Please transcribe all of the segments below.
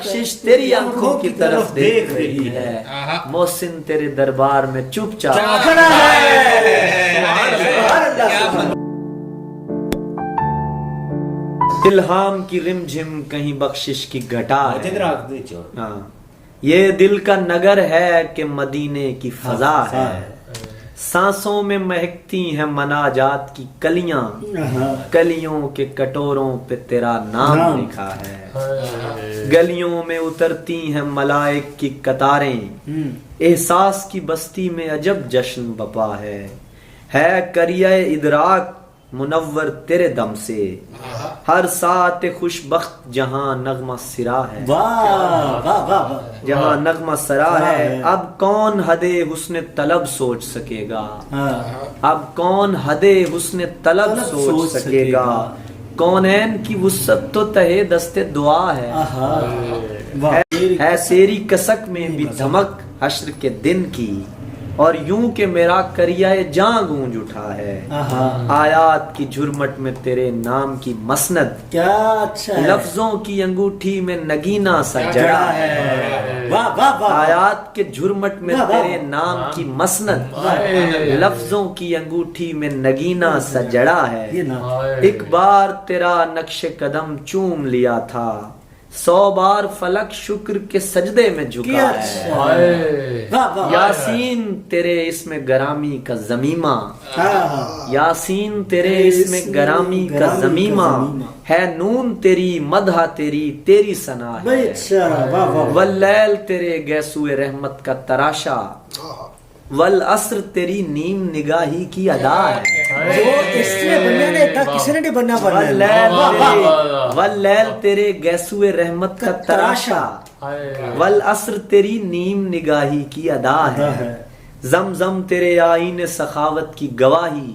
بخشش تیری آنکھوں کی طرف دیکھ رہی ہے، محسن تیرے دربار میں چپ چاپ کھڑا ہے۔ الہام کی رم جھم کہیں بخشش کی گھٹا ہے، ہاں یہ دل کا نگر ہے کہ مدینے کی فضا ہے، سانسوں میں مہکتی ہیں مناجات کی کلیاں، کلیوں کے کٹوروں پہ تیرا نام لکھا ہے، گلیوں میں اترتی ہیں ملائک کی قطاریں، احساس کی بستی میں عجب جشن بپا ہے کریہ ادراک منور تیرے دم سے، ہر ساعت خوش بخت جہاں نغمہ سرا ہے، جہاں نغمہ سرا ہے، اب کون حد حسن طلب سوچ سکے گا، اب کون حد حسن طلب سوچ سکے گا، کونین کی وسعت تو تہے دست دعا ہے تیری کسک میں بھی دھمک حشر کے دن کی، اور یوں کہ میرا کریہ جاں گونج اٹھا ہے، آیات کی جھرمٹ میں تیرے نام کی مسند، کیا اچھا ہے، لفظوں کی انگوٹھی میں نگینہ سا جڑا ہے، آیات کے جھرمٹ میں تیرے نام کی مسند، لفظوں کی انگوٹھی میں نگینہ سا جڑا ہے، ایک بار تیرا نقش قدم چوم لیا تھا، 100 بار فلک شکر کے سجدے میں جھکا ہے، یاسین تیرے اسم گرامی کا ضمیمہ، یاسین تیرے اسم گرامی کا ضمیمہ ہے، نون تیری مدح تیری ثنا ہے، واللیل تیرے گیسو رحمت کا تراشا، والعصر تیری نیم نگاہی کی ادا ہے، جو اس نے بننے نے تھا کسی نے نہیں بننا واللیل تیرے گیسو رحمت کا تراشا، والعصر تیری نیم نگاہی کی ادا ہے، زمزم تیرے آئین سخاوت کی گواہی،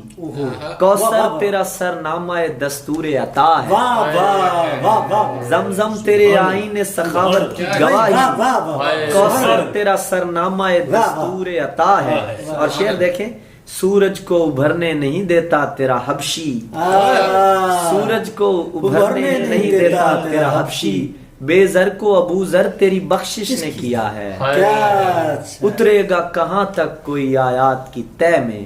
کوثر تیرا سرنامہ دستور عطا ہے، زمزم تیرے آئین سخاوت کی گواہی، کوثر تیرا سرنامہ دستور عطا ہے، اور شعر دیکھیں، سورج کو ابھرنے نہیں دیتا تیرا حبشی، سورج کو ابھرنے نہیں دیتا تیرا حبشی، بے زر کو ابو زر تیری بخشش نے کیا ہے، اترے گا کہاں تک کوئی آیات کی تہ میں،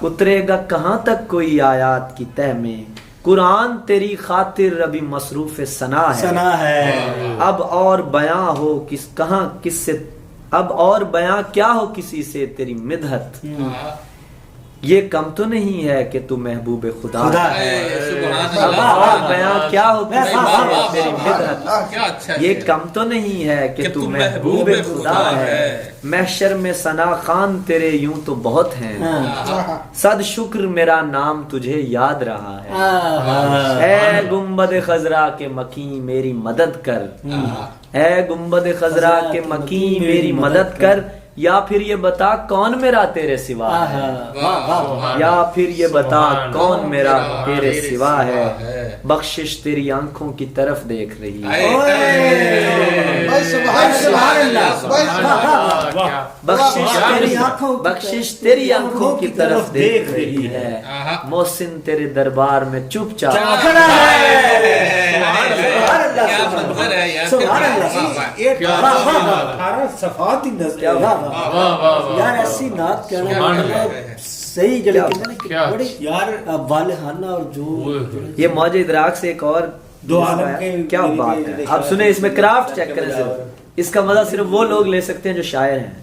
اترے گا کہاں تک کوئی آیات کی تہ میں، قرآن تیری خاطر ابھی مصروف ثنا ہے، اب اور بیاں ہو کس سے اب اور بیاں کیا ہو کسی سے تیری مدحت، یہ کم تو نہیں ہے کہ تو محبوب خدا ہے، اب اور بیاں کیا ہو کسی سے تیری مدحت، یہ کم تو نہیں ہے کہ تو محبوب خدا ہے، محشر میں ثنا خوان تیرے یوں تو بہت ہیں، صد شکر میرا نام تجھے یاد رہا ہے، اے گنبد خضرا کے مکیں میری مدد کر، اے گنبد خضرا کے مکیں میری مدد کر، یا پھر یہ بتا کون میرا تیرے سوا ہے، یا پھر یہ بتا کون میرا تیرے سوا ہے، بخشش تیری آنکھوں کی طرف دیکھ رہی ہے، بخشش تیری آنکھوں کی طرف دیکھ رہی ہے، محسن تیرے دربار میں چپ چاپ یار ایسی نعت کہنا صحیح جڑے بڑی یار والہانہ، اور جو یہ موج ادراک سے ایک اور دو عالم کے کیا بات ہے، آپ سنیں اس میں کرافٹ چیک کریں، صرف اس کا مزہ صرف وہ لوگ لے سکتے ہیں جو شاعر ہیں،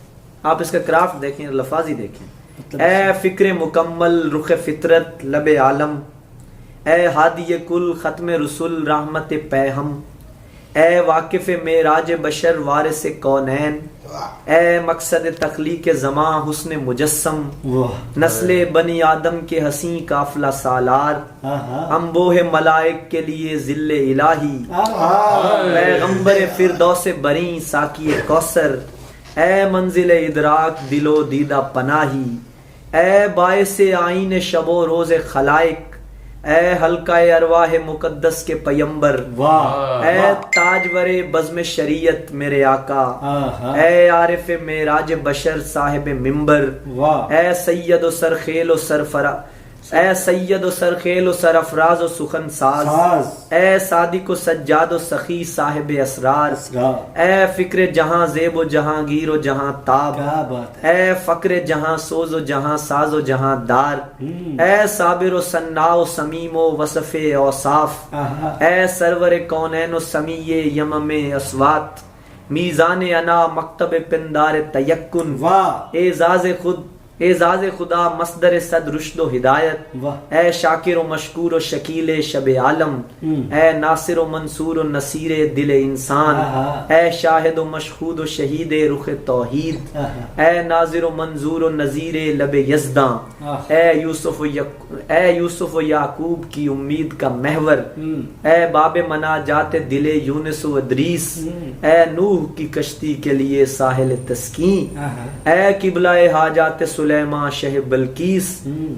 آپ اس کا کرافٹ دیکھیں، لفاظی دیکھیں، اے فکر مکمل رخ فطرت لب عالم، اے ہادی کل ختم رسول رحمت پیہم، اے واقف معراج بشر وارث کونین، اے مقصد تخلیق زماں حسن مجسم، نسل بنی آدم کے حسین قافلہ سالار، انبوہ ملائک کے لیے ذل الہی، پیغمبر فردوس بریں ساقی کوثر، اے منزل ادراک دل و دیدہ پناہی، اے باعث آئین شب و روز خلائق، اے حلقہ ارواح مقدس کے پیمبر، اے تاجور بزم شریعت میرے آقا، اے عارف معراج بشر صاحب منبر، اے سید و سرخیل و سرفراز، اے سید و سرخیل و سرافراز و سخن ساز، اے صادق و سجاد و سخی صاحب اسرار، اے فکر جہاں زیب و جہانگیر و جہاں تاب، اے فقر جہاں سوز و جہاں ساز و جہاں دار، اے صابر و صناع و سمیم و وصف اوصاف، اے سرور کونین و سمیع یمم اصوات، میزان انا مکتب پندار تیکن، اعزاز خدا مصدر صد رشد و ہدایت، اے شاکر و مشکور و شکیل شب عالم، اے ناصر و منصور و نصیر دل انسان، اے شاہد و مشہود و شہید رخ توحید، اے ناظر و منظور و نذیر لب یزداں، اے یوسف و یعقوب کی امید کا محور، اے باب مناجات دل یونس و ادریس، اے نوح کی کشتی کے لیے ساحل تسکین، اے قبلہ حاجات سلیمان شہ بلقیس،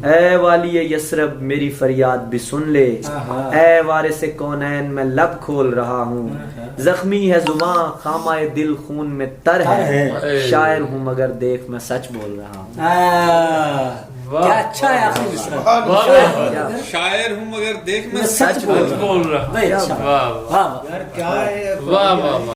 اے والی یسرب میری فریاد بھی سن لے، اے وارث کونین میں لب کھول رہا ہوں، زخمی ہے زباں خامہ دل خون میں تر ہے، شاعر ہوں مگر دیکھ میں سچ بول رہا ہوں۔ کیا اچھا ہے آخری مصرع، شاعر ہوں مگر دیکھ میں سچ بول رہا ہوں۔ واہ واہ واہ